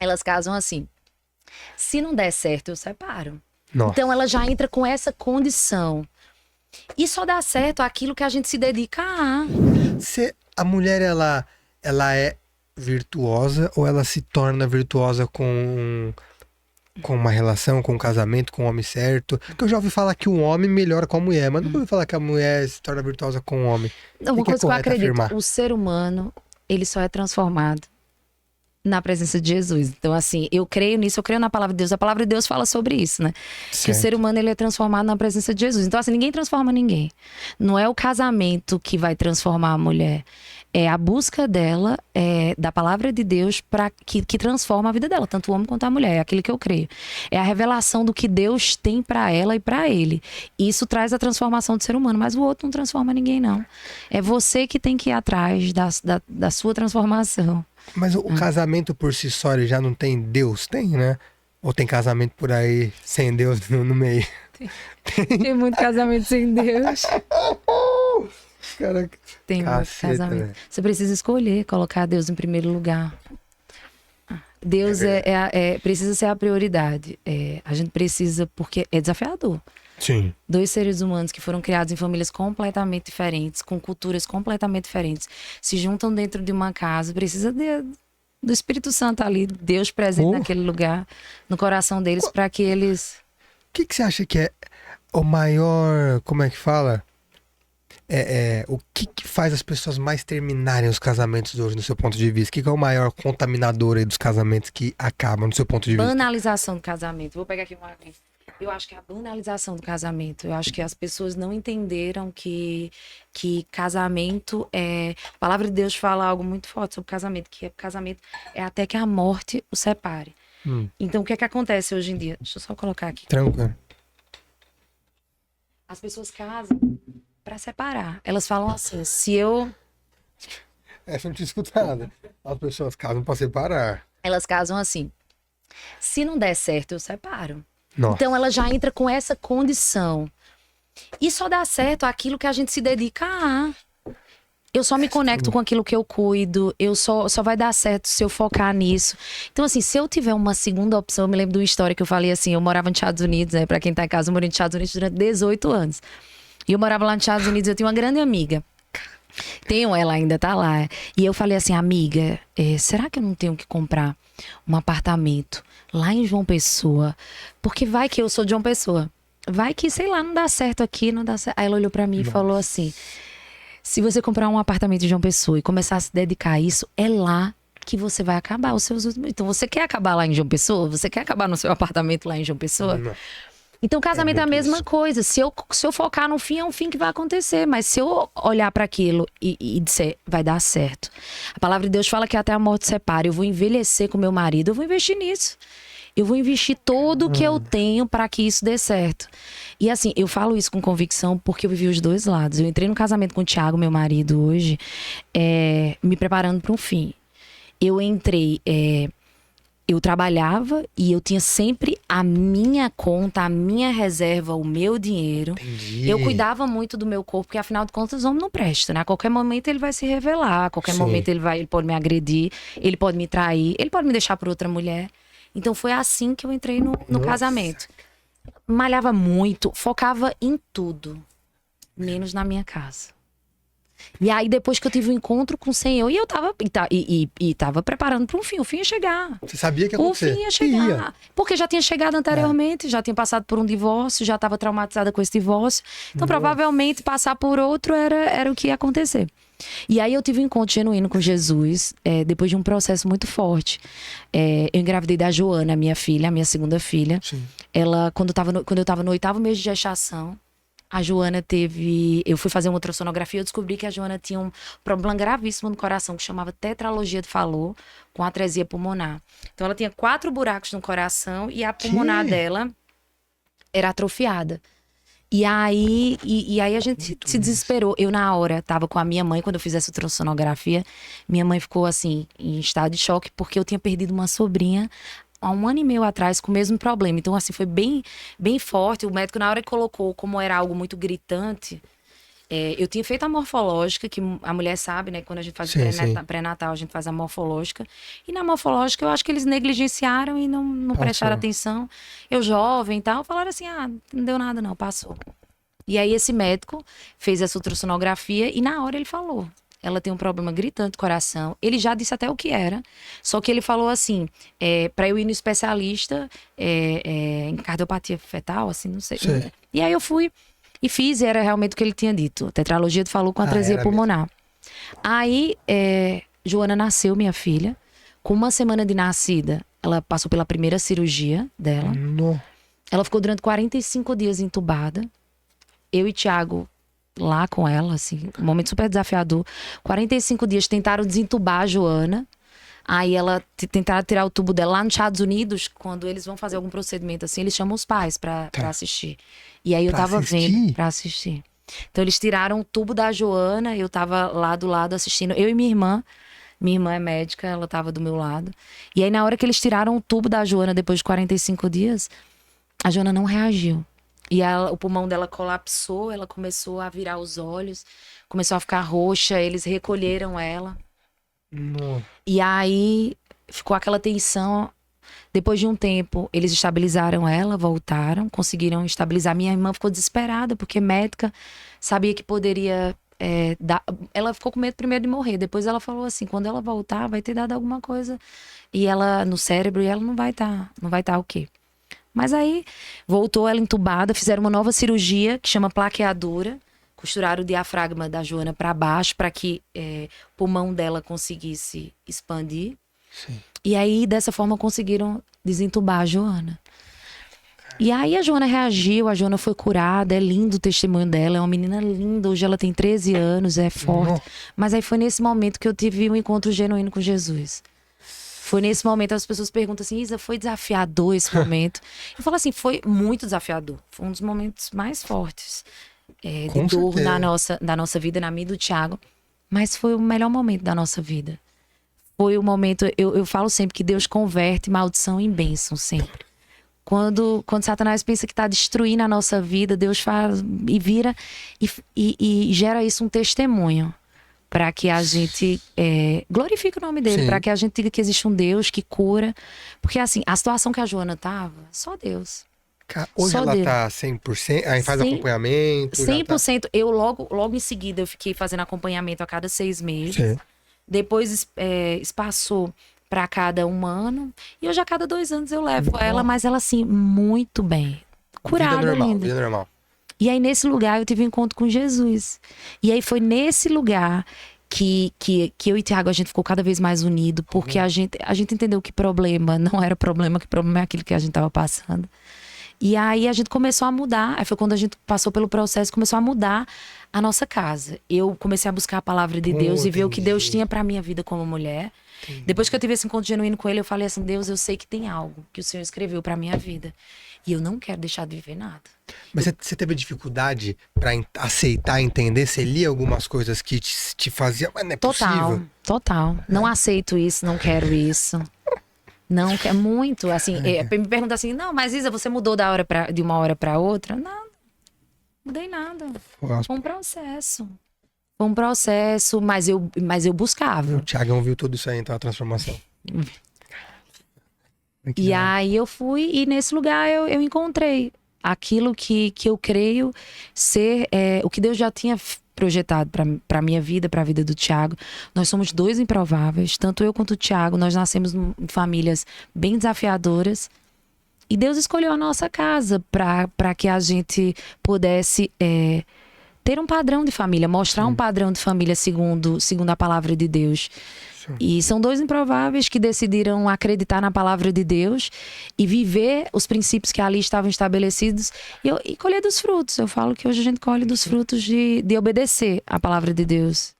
Elas casam assim. Se não der certo, eu separo. Nossa. Então ela já entra com essa condição. E só dá certo aquilo que a gente se dedica a. A mulher, ela é virtuosa ou ela se torna virtuosa com uma relação, com um casamento, com o homem certo? Porque eu já ouvi falar que o homem melhora com a mulher, mas nunca ouvi falar que a mulher se torna virtuosa com o homem. Uma que é coisa que eu correto acredito, afirmar? o ser humano, ele só é transformado na presença de Jesus. Então, assim, eu creio nisso, eu creio na palavra de Deus. A palavra de Deus fala sobre isso, né? Que o ser humano, ele é transformado na presença de Jesus. Então, assim, ninguém transforma ninguém. Não é o casamento que vai transformar a mulher. É a busca dela, da palavra de Deus, que transforma a vida dela, tanto o homem quanto a mulher. É aquilo que eu creio. É a revelação do que Deus tem pra ela e pra ele. Isso traz a transformação do ser humano, mas o outro não transforma ninguém, não. É você que tem que ir atrás da sua transformação. Mas o casamento por si só, ele já não tem Deus? Tem, né? Ou tem casamento por aí sem Deus no meio? Tem muito casamento sem Deus. Caraca. Tem muito Caceta, casamento. velho. Você precisa escolher colocar Deus em primeiro lugar. Deus precisa ser a prioridade. A gente precisa, porque é desafiador. Sim. Dois seres humanos que foram criados em famílias completamente diferentes, com culturas completamente diferentes, se juntam dentro de uma casa, precisa do Espírito Santo ali, Deus presente naquele lugar, no coração deles, para que eles... O que você acha que é o maior, como é que fala? O que faz as pessoas mais terminarem os casamentos hoje, no seu ponto de vista? O que é o maior contaminador aí dos casamentos que acabam, no seu ponto de vista? Banalização do casamento. Vou pegar aqui uma... Eu acho que é a banalização do casamento. Eu acho que as pessoas não entenderam que casamento é... A palavra de Deus fala algo muito forte sobre casamento, que casamento é até que a morte o separe. Então, o que é que acontece hoje em dia? Deixa eu só colocar aqui. Tranquilo. As pessoas casam pra separar. Elas falam assim, se eu... Essa não tinha escutado. As pessoas casam pra separar. Elas casam assim. Se não der certo, eu separo. Nossa. Então ela já entra com essa condição. E só dá certo aquilo que a gente se dedica a. Eu só me conecto com aquilo que eu cuido. Eu só vai dar certo se eu focar nisso. Então, assim, se eu tiver uma segunda opção, eu me lembro de uma história que eu falei assim, eu morava nos Estados Unidos, né? Pra quem tá em casa, eu morei nos Estados Unidos durante 18 anos. E eu morava lá nos Estados Unidos, eu tinha uma grande amiga. Tenho, ela ainda tá lá. E eu falei assim, amiga, será que eu não tenho que comprar um apartamento lá em João Pessoa? Porque vai que eu sou de João Pessoa. Vai que, sei lá, não dá certo aqui, não dá certo. Aí ela olhou pra mim e falou assim, se você comprar um apartamento em João Pessoa e começar a se dedicar a isso, é lá que você vai acabar os seus últimos... Então, você quer acabar lá em João Pessoa? Você quer acabar no seu apartamento lá em João Pessoa? Não. Então, casamento é a mesma isso. coisa. Se eu focar no fim, é um fim que vai acontecer. Mas se eu olhar para aquilo e disser, vai dar certo. A palavra de Deus fala que até a morte separa. Eu vou envelhecer com meu marido, eu vou investir nisso. Eu vou investir todo o que eu tenho para que isso dê certo. E assim, eu falo isso com convicção porque eu vivi os dois lados. Eu entrei no casamento com o Thiago, meu marido, hoje, me preparando para um fim. Eu entrei... Eu trabalhava e eu tinha sempre a minha conta, a minha reserva, o meu dinheiro. Entendi. Eu cuidava muito do meu corpo, porque afinal de contas o homem não presta, né? A qualquer momento ele vai se revelar, a qualquer Sim. momento ele pode me agredir, ele pode me trair, ele pode me deixar por outra mulher. Então foi assim que eu entrei no Nossa. casamento. Malhava muito, focava em tudo, menos na minha casa. E aí, depois que eu tive um encontro com o Senhor, e eu tava preparando para um fim. O fim ia chegar. Você sabia que ia O acontecer? fim ia chegar. Porque já tinha chegado anteriormente, já tinha passado por um divórcio, já estava traumatizada com esse divórcio. Então, provavelmente, passar por outro era o que ia acontecer. E aí, eu tive um encontro genuíno com Jesus, depois de um processo muito forte. Eu engravidei da Joana, minha filha, a minha segunda filha. Sim. Ela, quando eu estava no 8º mês de gestação, a Joana teve... Eu fui fazer uma ultrassonografia e eu descobri que a Joana tinha um problema gravíssimo no coração, que chamava tetralogia de Fallot, com atresia pulmonar. Então, ela tinha 4 buracos no coração e a pulmonar dela era atrofiada. E aí a gente se desesperou. Eu, na hora, tava com a minha mãe, quando eu fiz essa ultrassonografia, minha mãe ficou, assim, em estado de choque, porque eu tinha perdido uma sobrinha há 1 ano e meio atrás com o mesmo problema. Então, assim, foi bem, bem forte. O médico, na hora que colocou, como era algo muito gritante, Eu tinha feito a morfológica, que a mulher sabe, né? Quando a gente faz Sim, pré-natal, a gente faz a morfológica. E na morfológica, eu acho que eles negligenciaram e não prestaram atenção. Eu jovem e tal, falaram assim, não deu nada não, passou. E aí esse médico fez essa ultrassonografia e na hora ele falou, ela tem um problema gritante do coração. Ele já disse até o que era, só que ele falou assim, pra eu ir no especialista em cardiopatia fetal, assim, não sei. Sim. E aí eu fui e fiz, e era realmente o que ele tinha dito. Tetralogia do Fallot com atresia pulmonar. Aí, Joana nasceu, minha filha. Com 1 semana de nascida, ela passou pela primeira cirurgia dela. No. Ela ficou durante 45 dias entubada. Eu e Thiago lá com ela, assim, um momento super desafiador. 45 dias tentaram desentubar a Joana. Aí ela tentaram tirar o tubo dela lá nos Estados Unidos. Quando eles vão fazer algum procedimento assim, eles chamam os pais pra assistir. E aí eu tava vendo pra assistir. Então eles tiraram o tubo da Joana, eu tava lá do lado assistindo. Eu e minha irmã é médica, ela tava do meu lado. E aí na hora que eles tiraram o tubo da Joana, depois de 45 dias, a Joana não reagiu. E o pulmão dela colapsou, ela começou a virar os olhos, começou a ficar roxa, eles recolheram ela. No. E aí ficou aquela tensão. Depois de um tempo, eles estabilizaram ela, voltaram, conseguiram estabilizar. Minha irmã ficou desesperada, porque médica sabia que poderia dar. Ela ficou com medo primeiro de morrer. Depois ela falou assim: quando ela voltar, vai ter dado alguma coisa e ela no cérebro e ela não vai estar o quê? Mas aí voltou ela entubada, fizeram uma nova cirurgia que chama plaqueadura. Costuraram o diafragma da Joana para baixo para que o pulmão dela conseguisse expandir. Sim. E aí, dessa forma, conseguiram desentubar a Joana. E aí a Joana reagiu, a Joana foi curada, é lindo o testemunho dela, é uma menina linda, hoje ela tem 13 anos, é forte. Mas aí foi nesse momento que eu tive um encontro genuíno com Jesus. Foi nesse momento, as pessoas perguntam assim, Isa, foi desafiador esse momento? Eu falo assim, foi muito desafiador. Foi um dos momentos mais fortes. De dor da nossa vida, na minha e do Thiago. Mas foi o melhor momento da nossa vida. Foi o momento, eu falo sempre que Deus converte maldição em bênção, sempre. Quando Satanás pensa que está destruindo a nossa vida, Deus faz e vira e gera isso um testemunho. Para que a gente glorifique o nome dele, para que a gente diga que existe um Deus que cura. Porque assim, a situação que a Joana tava, só Deus. Hoje só ela Deus. tá 100%, aí faz acompanhamento? 100%. Tá... Eu logo em seguida eu fiquei fazendo acompanhamento a cada 6 meses. Sim. Depois espaçou para cada 1 ano. E hoje a cada 2 anos eu levo ela, mas ela assim, muito bem. Curada, vida normal, linda. Vida normal. E aí nesse lugar eu tive um encontro com Jesus. E aí foi nesse lugar que eu e Thiago a gente ficou cada vez mais unido, porque a gente entendeu que problema não era problema, que problema é aquilo que a gente tava passando. E aí a gente começou a mudar. Aí foi quando a gente passou pelo processo, começou a mudar a nossa casa. Eu comecei a buscar a palavra de Deus e ver o que Deus tinha pra minha vida como mulher. Entendi. Depois que eu tive esse encontro genuíno com ele, eu falei assim, Deus, eu sei que tem algo que o Senhor escreveu pra minha vida. E eu não quero deixar de viver nada. Mas você teve dificuldade pra aceitar, entender? Você lia algumas coisas que te faziam, mas não é possível? Total. Não aceito isso, não quero isso. Não, quer muito, assim, me pergunta assim, não, mas Isa, você mudou de uma hora pra outra? Nada, mudei nada. Foi um processo. Foi um processo, mas eu buscava. O Thiagão viu tudo isso aí, então, a transformação. E aí eu fui, e nesse lugar eu encontrei aquilo que eu creio ser o que Deus já tinha projetado para minha vida, para a vida do Thiago. Nós somos 2 improváveis, tanto eu quanto o Thiago. Nós nascemos em famílias bem desafiadoras e Deus escolheu a nossa casa para que a gente pudesse ter um padrão de família, mostrar um padrão de família segundo a palavra de Deus. E são 2 improváveis que decidiram acreditar na palavra de Deus e viver os princípios que ali estavam estabelecidos e colher dos frutos. Eu falo que hoje a gente colhe dos frutos de obedecer a palavra de Deus.